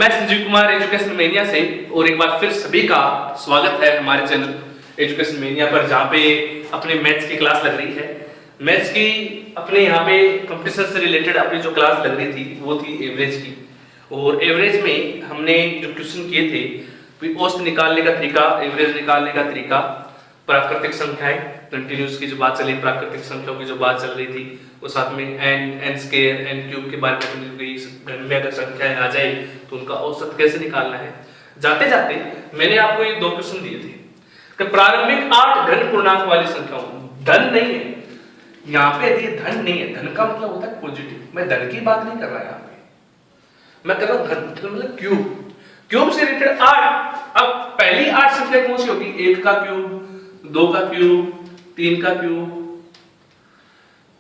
मैं Sanjeev Kumar education mania से और एक बार फिर सभी का स्वागत है हमारे चैनल एजुकेशन मेनिया पर, जहाँ पे अपने मैथ्स की क्लास लग रही है। मैथ्स की अपने यहाँ पे कंपटीशन से रिलेटेड अपनी जो क्लास लग रही थी वो थी एवरेज की, और एवरेज में हमने जो क्वेश्चन किए थे औसत निकालने का तरीका, एवरेज निकालने का तरीका, प्राकृतिक संख्याएं, कंटिन्यूस की जो बात चली, प्राकृतिक संख्याओं की जो बात चल रही थी, वो साथ में एन स्क्वायर एन क्यूब के बारे में घर में अगर संख्याएं आ जाए तो उनका औसत कैसे निकालना है। जाते जाते मैंने आपको ये दो क्वेश्चन दिए थे कि प्रारंभिक 8 घन पूर्णांक वाली संख्याओं, धन नहीं है यहाँ पे, यदि धन नहीं है, धन का मतलब होता है पॉजिटिव, मैं धन की बात नहीं कर रहा यहाँ पे, मैं कर रहा हूँ धन मतलब क्यूब, क्यूब से रिलेटेड 8। अब पहली 8 संख्या कौन सी होगी? 1 का क्यूब, 2 का क्यूब, 3 का क्यूब,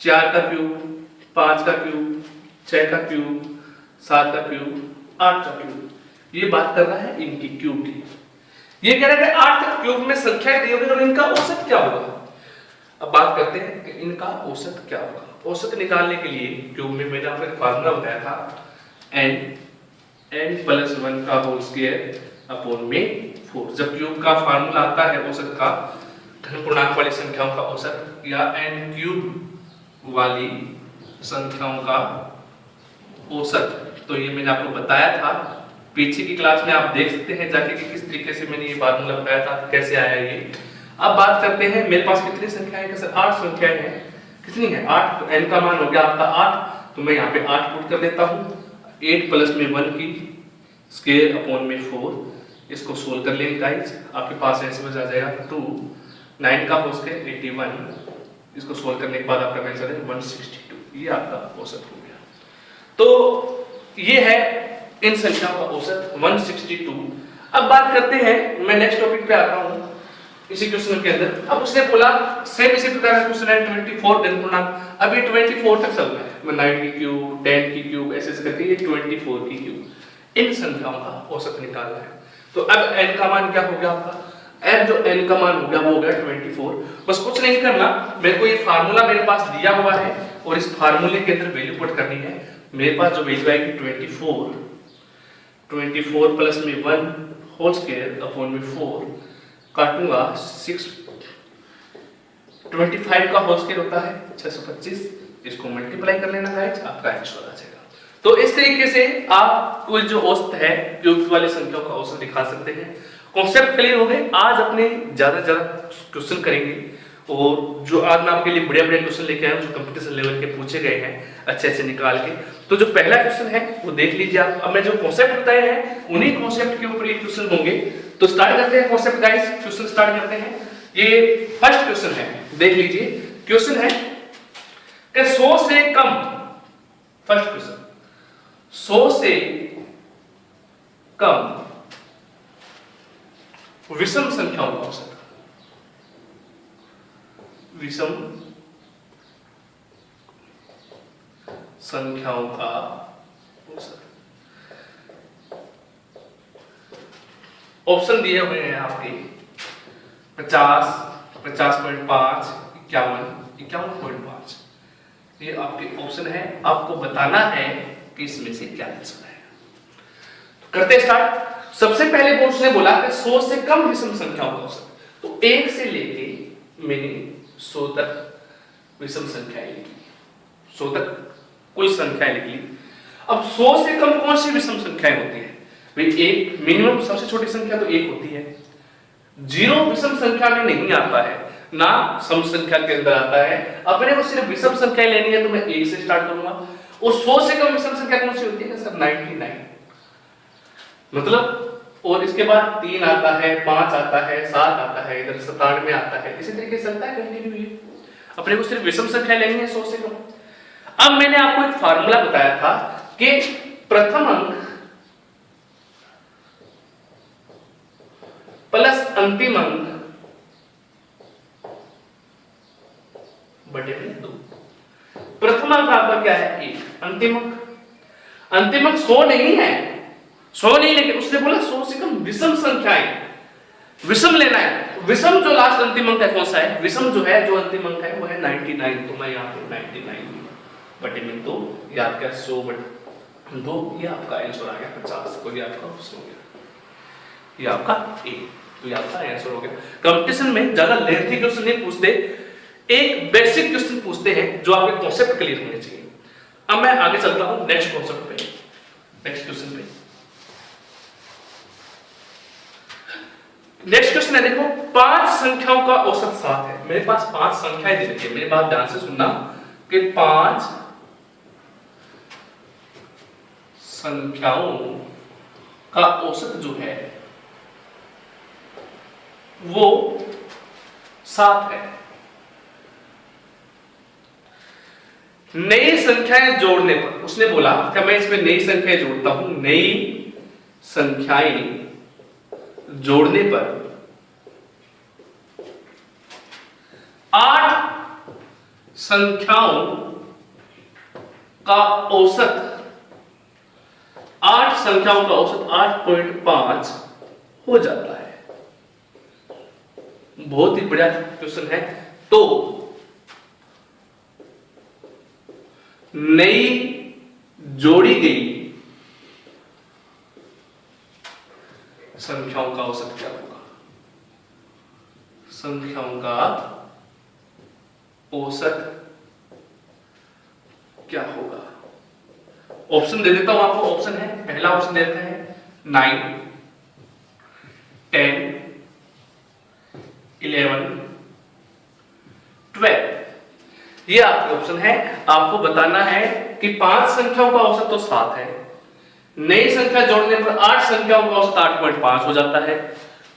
4 का क्यूब, 5 का क्यूब, 6 का क्यूब, 7 का क्यूब, 8 का क्यूब। ये बात कर रहा है इनकी क्यूब की। ये कह रहा है कि 8 तक क्यूब में संख्याएं दी होगी और इनका औसत क्या होगा। अब बात करते हैं कि इनका औसत क्या होगा। औसत निकालने के लिए क्यूब में मैंने आपको एक फार्मूला बताया था, n+1 का होल स्क्वायर अपॉन में 4। जब क्यूब का फार्मूला आता है औसत का, धन पूर्णांक वाली संख्याओं का औसत या n क्यूब वाली संख्याओं का औसत, तो ये मैंने आपको बताया था पीछे की क्लास में, आप देख सकते हैं जाके कि किस तरीके से मैंने ये फार्मूला बताया था, कैसे आया ये। अब बात करते हैं मेरे पास कितनी संख्याएं हैं सर? 8 संख्याएं हैं। कितनी है? 8। तो n का मान हो गया आपका 8, तो मैं यहाँ पे 8 पुट कर देता हूँ। 8 + में 1 की स्क्वायर अपॉन में 4, इसको सोल्व कर लेंगे गाइस, आपके पास ऐसे में आ जाएगा 2, 9 का होल स्क्वायर 81, इसको सोल्व करने के बाद आपका आंसर है 162। ये आपका औसत हो गया। तो ये है इन संख्याओं का औसत 162। अब बात करते हैं, मैं नेक्स्ट टॉपिक पे आता हूँ इसी क्वेश्चन के अंदर। अब उसने बोला सेम इसी प्रकार का क्वेश्चन है 24 घन पूर्णांक। अब ये 24 तक चल रहा है, मैं 9 की क्यूब, 10 की क्यूब ऐसे करके ये 24 की क्यूब, इन संख्याओं का औसत निकालना है। तो अब n का मान क्या हो गया आपका? अब जो n का मान हो गया वो हो गया 24। बस कुछ नहीं करना, मेरे को ये फार्मूला मेरे पास दिया हुआ है और इस फार्मूले के अंदर वैल्यू पुट करनी है। मेरे पास जो वैल्यू आएगी 24 + में 1 होल स्क्वायर अपॉन में 4, काटूंगा 6, 25 का होल स्क्वायर होता है 625, इसको मल्टीप्लाई कर लेना गाइस, आपका आंसर आ जाएगा। तो इस तरीके से आप कोई जो औसत है क्यूब वाली संख्याओं का औसत दिखा सकते हैं। कॉन्सेप्ट क्लियर हो गए। आज अपने ज्यादा से ज्यादा क्वेश्चन करेंगे, और जो आज मैं आपके लिए बड़े बड़े क्वेश्चन लेके आया हूं जो कंपटीशन लेवल के पूछे गए हैं अच्छे से निकाल के। तो जो पहला क्वेश्चन है वो देख लीजिए आप। अब मैं जो कॉन्सेप्ट बताए हैं उन्हीं कॉन्सेप्ट के ऊपर ये क्वेश्चन होंगे। तो स्टार्ट करते हैं कॉन्सेप्ट गाइस, क्वेश्चन स्टार्ट करते हैं। ये फर्स्ट क्वेश्चन है, देख लीजिए। क्वेश्चन है कि 100 से कम, फर्स्ट क्वेश्चन, 100 से कम विषम संख्याओं का औसत, विषम संख्याओं का औसत। ऑप्शन दिए हुए हैं आपके 50, 50.5, 51, 51.5। ये आपके ऑप्शन है, आपको बताना है कि इसमें से क्या आंसर है। तो करते स्टार्ट। सबसे पहले वो उसने बोला कि 100 से कम विषम संख्याओं का औसत, तो 1 से लेके मैंने 100 तक विषम संख्याएं लिखी, 100 तक कुल संख्याएं लिख ली। अब 100 से कम कौन सी विषम संख्याएं होती है भाई? एक मिनिमम, सबसे छोटी संख्या तो 1 होती है। 0 विषम संख्या में नहीं आता है, ना सम संख्या के अंदर आता है। अपने को सिर्फ विषम संख्या लेनी है तो मैं 1 से स्टार्ट करूंगा। और 100 से कम विषम संख्या कौन सी होती है सर? 99 मतलब। और इसके बाद 3 आता है, 5 आता है, 7 आता है, इधर 97 आता है, इसी तरीके से चलता है कंटिन्यू। अपने को सिर्फ विषम संख्या लेनी है 100 से कम। अब मैंने आपको एक फार्मूला बताया था कि प्रथम अंक प्लस अंतिम अंक बटे में 2। प्रथम अंक आपका क्या है? 1। अंतिम अंक 100 नहीं है, 100 नहीं, लेकिन उसने बोला 100 से कम विषम संख्याएं, विषम लेना है। विषम जो लास्ट अंतिम अंक है कौन सा है? विषम जो है, जो अंतिम अंक है वो है 99। तो मैं यहाँ पे 99 बटे में 2, याद क्या? 100 2, ये आपका आंसर आ गया 50, तो ये आपका ऑप्शन हो गया, ये आपका ए, तो ये आपका आंसर हो गया। कंपटीशन में ज्यादा लेंथी क्वेश्चन नहीं पूछते, एक बेसिक क्वेश्चन पूछते हैं जो आपके कॉन्सेप्ट क्लियर होने चाहिए। अब मैं आगे चलता हूं नेक्स्ट कॉन्सेप्ट पे, नेक्स्ट क्वेश्चन पे। नेक्स्ट क्वेश्चन है, देखो 5 संख्याओं का औसत 7 है। मेरे पास 5 संख्याएं दे रखी है, मेरी बात ध्यान से सुनना कि 5 संख्याओं का औसत जो है वो 7 है। नई संख्याएं जोड़ने पर, उसने बोला कि मैं इसमें नई संख्याएं जोड़ता हूं, नई संख्याएं जोड़ने पर 8 संख्याओं का औसत, 8 संख्याओं का औसत 8.5 हो जाता है। बहुत ही बढ़िया क्वेश्चन है। तो नई जोड़ी गई संख्याओं का औसत क्या होगा? संख्याओं का औसत क्या होगा? ऑप्शन दे देता हूं आपको। ऑप्शन है, पहला ऑप्शन देता है 9, 10, 11, 12। ये आपके ऑप्शन है। आपको बताना है कि 5 संख्याओं का औसत तो 7 है, नई संख्या जोड़ने पर 8 संख्याओं का औसत 8.5 हो जाता है।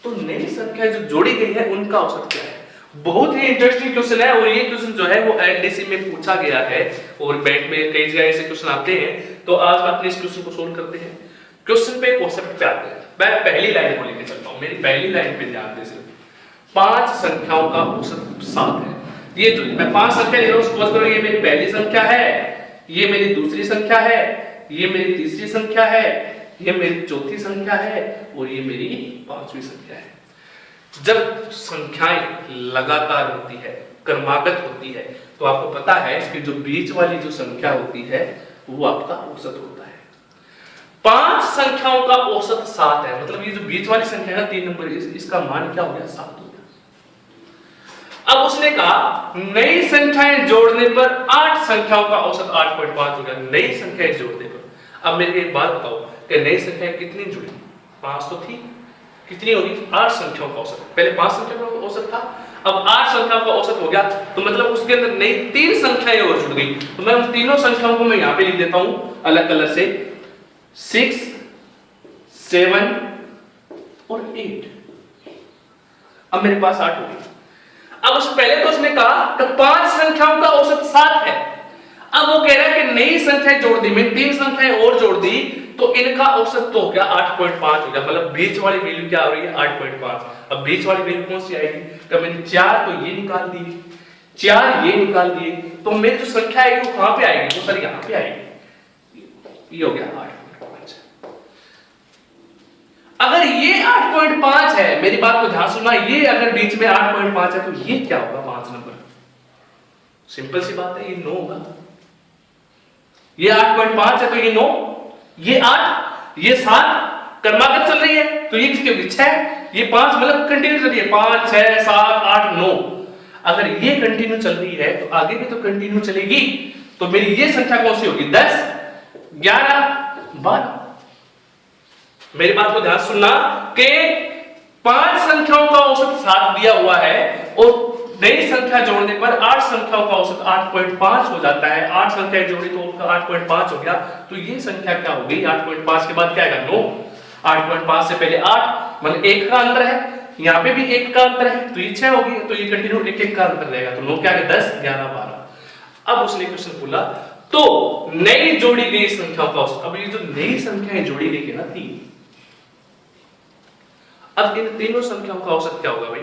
तो नई संख्या जो जोड़ी गई है उनका औसत क्या है? बहुत ही इंटरेस्टिंग क्वेश्चन है, और ये क्वेश्चन जो है वो एलडीसी में पूछा गया है और बैंक में कई जगह ऐसे क्वेश्चन आते हैं। तो आज अपने इस क्वेश्चन को सोल्व करते हैं। क्वेश्चन पे कॉन्सेप्ट पे आते हैं। मैं पहली लाइन को लेकर चलता हूं, मेरी पहली लाइन पे ध्यान दें। सिर्फ 5 संख्याओं का औसत 7 है। ये जो मैं 5 संख्या ले रहा हूं, सपोज करो ये मेरी पहली संख्या है, ये मेरी दूसरी संख्या है, ये मेरी तीसरी संख्या है, ये मेरी चौथी संख्या है और ये मेरी 5वीं संख्या है। जब संख्याएं लगातार होती है, क्रमागत होती है, तो आपको पता है कि जो बीच वाली जो संख्या होती है वो आपका औसत होता है। 5 संख्याओं का औसत 7 है, मतलब ये जो बीच वाली संख्या है 3 नंबर, इसका मान क्या हो गया? 7 हो गया। अब उसने कहा नई संख्याएं जोड़ने पर 8 संख्याओं का औसत 8.5 हो गया। नई संख्याएं जोड़ने पर, अब मेरे एक बात बताओ कि नई संख्याएं कितनी जुड़ी? 5 तो थी, कितनी होगी? 8 संख्याओं का औसत। पहले 5 संख्याओं का औसत था, अब 8 संख्याओं का औसत हो गया, तो मतलब उसके अंदर नई 3 संख्याएं और जुड़ गई। तो मैं उन तीनों संख्याओं को मैं यहां पे लिख देता हूं अलग कलर से, 6, 7 और 8। अब मेरे पास 8 हो गई। अब उस पहले तो उसने कहा कि 5 संख्याओं का औसत 7 है। अब वो कह रहा है कि नई संख्याएं जोड़ दी, मैंने 3 संख्याएं और जोड़ दी, तो इनका औसत तो हो गया 8.5 हो गया। मतलब बीच वाली वैल्यू क्या हो रही है? 8.5। अब बीच वाली वैल्यू कौन सी आएगी? तो मैंने 4 तो ये निकाल दी, 4 ये निकाल दिए, तो मेरी जो संख्या आएगी वो कहां पे आएगी? वो सर यहां पे आएगी। ये हो गया 8.5। अगर ये 8.5 है, मेरी बात को ध्यान सुनना, ये अगर बीच में 8.5 है तो ये क्या होगा? 5 नंबर। सिंपल सी बात है, ये 9 होगा। ये 8.5 है तो ये 9, ये 8, ये 7 क्रमागत चल रही है, तो ये किसके बीच है? ये 5, मतलब कंटिन्यू चल रही है, 5, 6, 7, 8, 9। अगर ये कंटिन्यू चल रही है तो आगे भी तो कंटिन्यू चलेगी। तो मेरी ये संख्या कौन सी होगी? 10, 11, 12। मेरी बात को ध्यान सुनना कि 5 संख्याओं का औसत 7 दिया हुआ है और नई संख्या जोड़ने पर 8 संख्याओं का औसत 8.5 हो जाता है। 8 संख्याएं जोड़ी तो उसका 8.5 हो गया। तो ये संख्या क्या हो गई? 8.5 के बाद क्या आएगा? 9। 8.5 से पहले 8, मतलब 1 का अंतर है, यहाँ पे भी 1 का अंतर है, तो ये 6 होगी। तो ये कंटिन्यू 1-1 का अंतर रहेगा, तो 9 क्या है? 10, 11, 12। अब उसने क्वेश्चन बोला तो नई जोड़ी गई संख्याओं का औसत। अब ये जो नई संख्याएं जोड़ी गई है ना 3, अब इन तीनों संख्याओं का औसत क्या होगा भाई?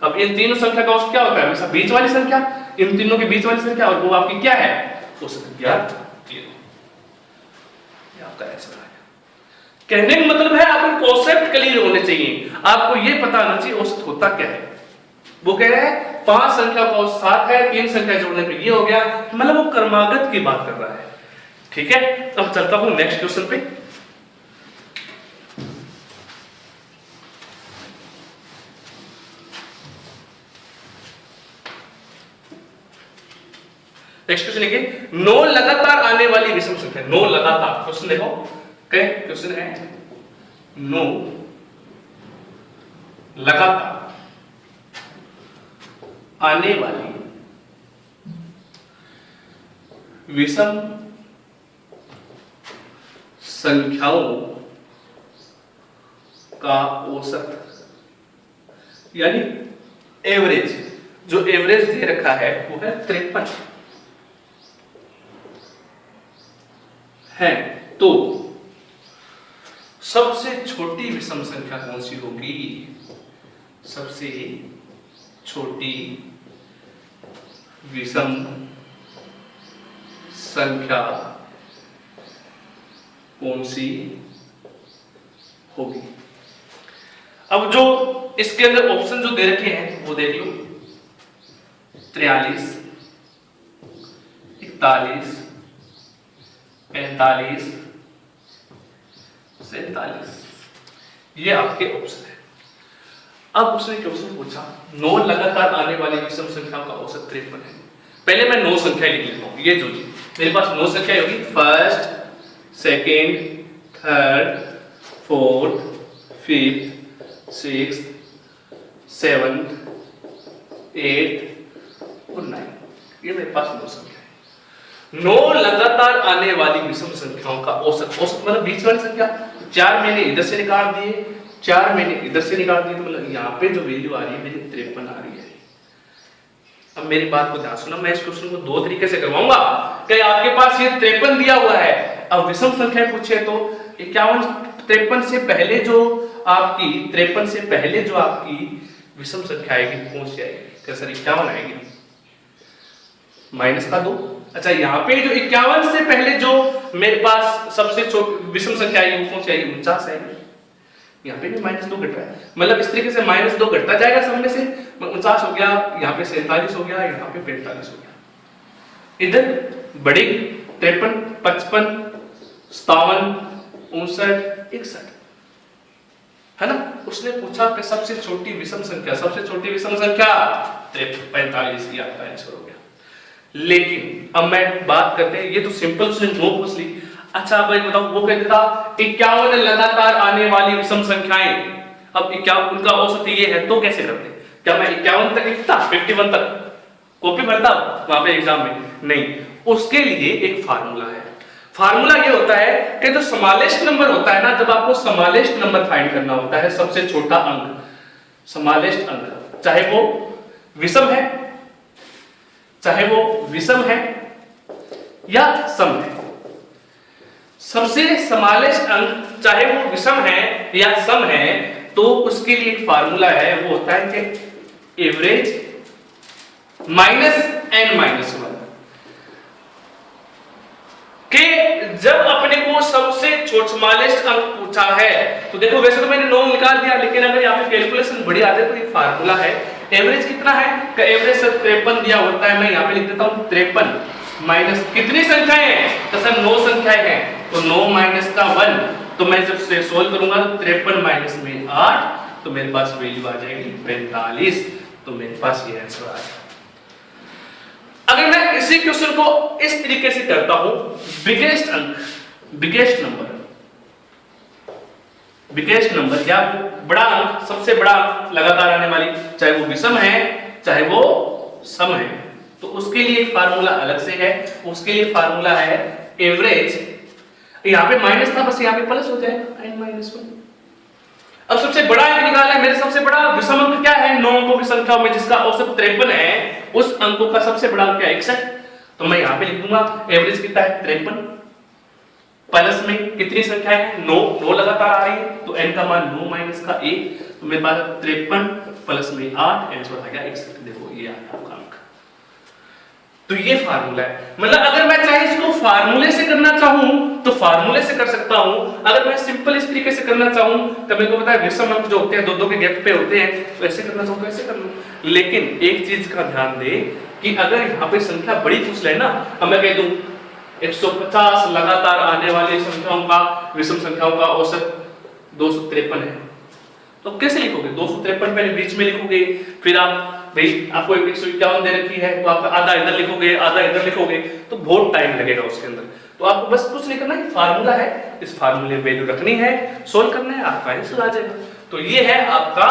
अब इन तीनों संख्या का औसत क्या होता है? हमेशा बीच वाली संख्या, इन तीनों के बीच वाली संख्या, और वो आपकी क्या है? औसत ज्ञात कीजिए। ये आपका आंसर आ गया। कहने का मतलब है आपको कॉन्सेप्ट क्लियर होने चाहिए, आपको ये पता होना चाहिए औसत होता क्या है। वो कह रहे हैं 5 संख्या का औसत 7 है, 3 संख्या जोड़ने पे ये हो गया, मतलब वो क्रमागत की बात कर रहा है। ठीक है, अब चलता हूं नेक्स्ट क्वेश्चन पे। नेक्स्ट क्वेश्चन देखिए, 9 लगातार आने वाली विषम संख्या। 9 लगातार, क्वेश्चन देखो, क्वेश्चन है 9 लगातार आने वाली विषम संख्याओं का औसत, यानी एवरेज, जो एवरेज दे रखा है वो है 53 है। तो सबसे छोटी विषम संख्या कौन सी होगी? सबसे छोटी विषम संख्या कौन सी होगी? अब जो इसके अंदर ऑप्शन जो दे रखे हैं वो देख लो, 43, 41, 45, 47, ये आपके ऑप्शन है। अब उसने क्वेश्चन पूछा 9 लगातार आने वाली विषम संख्याओं का औसत 53 है। पहले मैं 9 संख्या लिख लेता हूं, ये जो जी मेरे पास 9 संख्या होगी, first, second, third, fourth, fifth, sixth, seventh, eighth और 9, ये मेरे पास 9 संख्या है। 9 लगातार आने वाली विषम संख्याओं का औसत, औसत मतलब बीच वाली संख्या। 4 मैंने इधर से निकाल दिए, 4 मैंने इधर से निकाल दिए, तो मतलब यहाँ पे जो वैल्यू आ रही है मेरी 53 आ रही है। अब मेरी बात को ध्यान सुनो, मैं इस क्वेश्चन को 2 तरीके से करवाऊंगा कि आपके पास ये 53 दिया हुआ है, अब विषम संख्या पूछे तो 51, 53 से पहले जो आपकी 53 से पहले जो आपकी विषम संख्या आएगी पहुंच जाएगी, क्या सर 51 आएगी, माइनस का 2। अच्छा, यहाँ पे जो 51 से पहले जो मेरे पास सबसे छोटी विषम संख्या आएगी वो पहुंच जाएगी 49 आएगी। यहाँ पे भी -2 घट रहा है, मतलब इस तरीके से -2 घटता जाएगा सब में से, 49 हो गया, यहाँ पे 47 हो गया, यहाँ पे 45 हो गया। इधर बढ़ेगी 53, 55, 57, 59, 61, है ना। उसने पूछा कि सबसे छोटी विषम संख्या, सबसे छोटी विषम संख्या 45, ये आपका आंसर हो गया। लेकिन अब मैं बात करते हैं, ये तो सिंपल उसने 9 पूछ ली। अच्छा भाई बताओ, वो कहता था 51 लगातार आने वाली विषम संख्याएं, अब 51 उनका औसत ये है, तो कैसे करते? क्या मैं 51 तक लिखता, 51 तक कॉपी भरता वहां पे एग्जाम में? नहीं, उसके लिए एक फार्मूला है। फार्मूला ये होता है कि जो स्मॉलेस्ट नंबर होता है ना, जब आपको स्मॉलेस्ट नंबर फाइंड करना होता है, सबसे छोटा अंक, स्मॉलेस्ट अंक, चाहे वो विषम है, चाहे वो विषम है या सम है, सबसे स्मॉलेस्ट अंक चाहे वो विषम है या सम है, तो उसके लिए एक फार्मूला है, वो होता है कि एवरेज माइनस n माइनस 1, कि जब अपने को सबसे स्मॉलेस्ट अंक पूछा है, तो देखो वैसे तो मैंने 9 निकाल दिया, लेकिन अगर यहाँ पे कैलकुलेशन बड़ी आ जाए तो ये फार्मूला है। एवरेज कितना है? का एवरेज सर 53 दिया होता है, मैं यहाँ पे लिख देता हूँ 53 माइनस कितनी संख्याएं हैं? तो सर 9 संख्याएं हैं, तो 9 माइनस का 1, तो मैं जब से सोल्व करूंगा तो 53 माइनस में 8, तो मेरे पास वैल्यू आ जाएगी 45, तो मेरे पास ये आंसर आ जाएगा। अगर मैं इसी क्वेश्चन को इस तरीके से करता हूं, बिगेस्ट अंक, बिगेस्ट नंबर या बड़ा अंक, सबसे बड़ा अंक लगातार आने वाली, चाहे वो विषम है चाहे वो सम है, तो उसके लिए एक फार्मूला अलग से है। उसके लिए फार्मूला है एवरेज, यहाँ पे माइनस था, बस यहाँ पे प्लस हो जाएगा n-1। अब सबसे बड़ा अंक निकालना है, मेरे सबसे बड़ा विषम अंक क्या है? 9 अंकों की संख्या में जिसका औसत 53 है, उस अंकों का सबसे बड़ा अंक क्या है? 61, तो मैं यहाँ पे लिख दूंगा एवरेज कितना है? 53, प्लस में कितनी संख्या है? 9 लगातार आ रही है, तो n का मान 9 माइनस का 1, तो मेरे पास 53 प्लस में 8, आंसर आ गया 61। देखो ये आया आपका अंक। तो ये फार्मूला है, मतलब अगर मैं चाहे इसको फार्मूले से करना चाहूं तो फार्मूले से कर सकता हूं, अगर मैं सिंपल इस तरीके से करना चाहूं तो मेरे को पता है विषम अंक जो होते हैं 2-2 के गैप पे होते हैं, तो ऐसे करना चाहूं तो ऐसे कर लूं। लेकिन एक चीज का ध्यान दे कि अगर यहाँ पे संख्या बड़ी पूछ ले ना, अब मैं कह दूं 150 लगातार आने वाली संख्याओं का विषम संख्याओं का औसत 253 है। तो कैसे लिखोगे? 253 पहले बीच में लिखोगे, फिर आप भाई आपको 151 दे रखी है तो आप आधा इधर लिखोगे, आधा इधर लिखोगे, तो बहुत टाइम लगेगा उसके अंदर। तो आपको बस कुछ नहीं करना है, फार्मूला है, इस फार्मूले में वैल्यू रखनी है, सोल्व करना है, आपका आंसर आ जाएगा। तो ये है आपका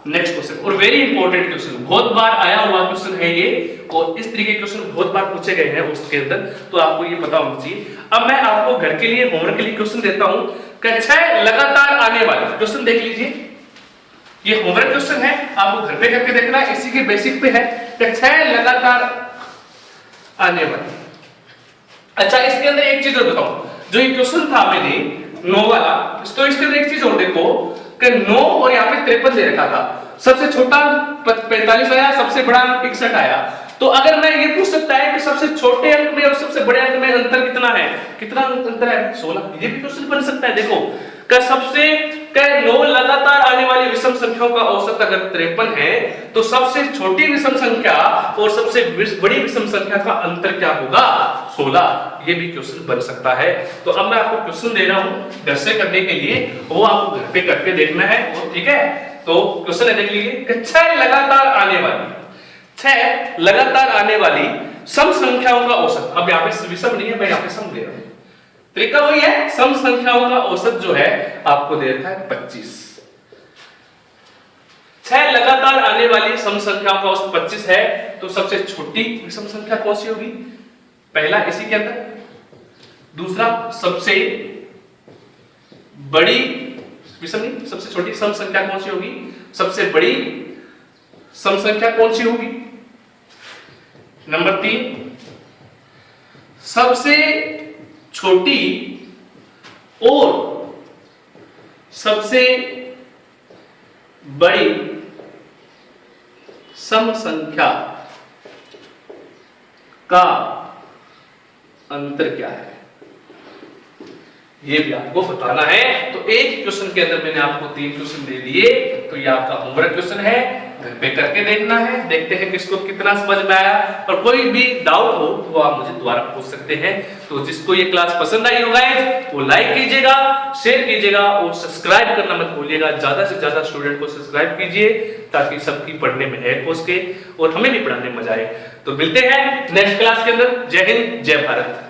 नेक्स्ट क्वेश्चन, और वेरी इंपॉर्टेंट क्वेश्चन, बहुत बार आया हुआ क्वेश्चन है ये, और इस तरीके के क्वेश्चन बहुत बार पूछे गए हैं उसके अंदर, तो आपको ये पता होना चाहिए। अब मैं आपको घर के लिए, होमवर्क के लिए क्वेश्चन देता हूं कि 6 लगातार आने वाले क्वेश्चन देख लीजिए। ये होमवर्क क्वेश्चन है, आपको घर पे करके देखना है, इसी के बेसिक पे है कि 6 लगातार आने वाले। अच्छा, इसके अंदर एक चीज और बताऊं, जो ये क्वेश्चन था मैंने 9 वाला, तो इसके अंदर एक चीज और देखो कि 9 और यहाँ पे 53 दे रखा था, सबसे छोटा 45 आया, सबसे बड़ा 61 आया। तो अगर मैं ये पूछ सकता है कि सबसे छोटे अंक में और सबसे बड़े अंक में अंतर कितना है, कितना अंतर है? 16। ये भी क्वेश्चन बन सकता है। देखो कि सबसे 9 लगातार आने वाली विषम संख्याओं का औसत अगर 53 है, तो सबसे छोटी विषम संख्या और सबसे बड़ी विषम संख्या का अंतर क्या होगा? 16। ये भी क्वेश्चन बन सकता है। तो अब मैं आपको क्वेश्चन दे रहा हूं घर से करने के लिए, वो आपको घर पे करके देखना है, ठीक है? तो क्वेश्चन है, देख लीजिए, 6 लगातार आने वाली, 6 लगातार आने वाली सम संख्याओं का औसत। अब यहाँ पे विषम नहीं है, मैं यहाँ पे सम दे रहा हूं, तरीका वही है, सम संख्याओं का औसत जो है आपको दे रखा है 25। 6 लगातार आने वाली सम संख्याओं का औसत 25 है, तो सबसे छोटी विषम संख्या कौन सी होगी? पहला इसी के अंदर, दूसरा सबसे बड़ी विषम नहीं, सबसे छोटी सम संख्या कौन सी होगी? सबसे बड़ी सम संख्या कौन सी होगी? नंबर 3, सबसे छोटी और सबसे बड़ी सम संख्या का अंतर क्या है, ये भी आपको बताना है। तो एक क्वेश्चन के अंदर मैंने आपको 3 क्वेश्चन दे दिए, तो ये आपका होमवर्क क्वेश्चन है, घर पे करके देखना है, देखते हैं किसको कितना समझ में आया। और कोई भी डाउट हो तो आप मुझे दोबारा पूछ सकते हैं। तो जिसको ये क्लास पसंद आई होगा वो लाइक कीजिएगा, शेयर कीजिएगा और सब्सक्राइब करना मत भूलिएगा। ज्यादा से ज्यादा स्टूडेंट को सब्सक्राइब कीजिए ताकि सबकी पढ़ने में हेल्प हो सके और हमें भी पढ़ाने में मजा आए। तो मिलते हैं नेक्स्ट क्लास के अंदर। जय हिंद, जय भारत।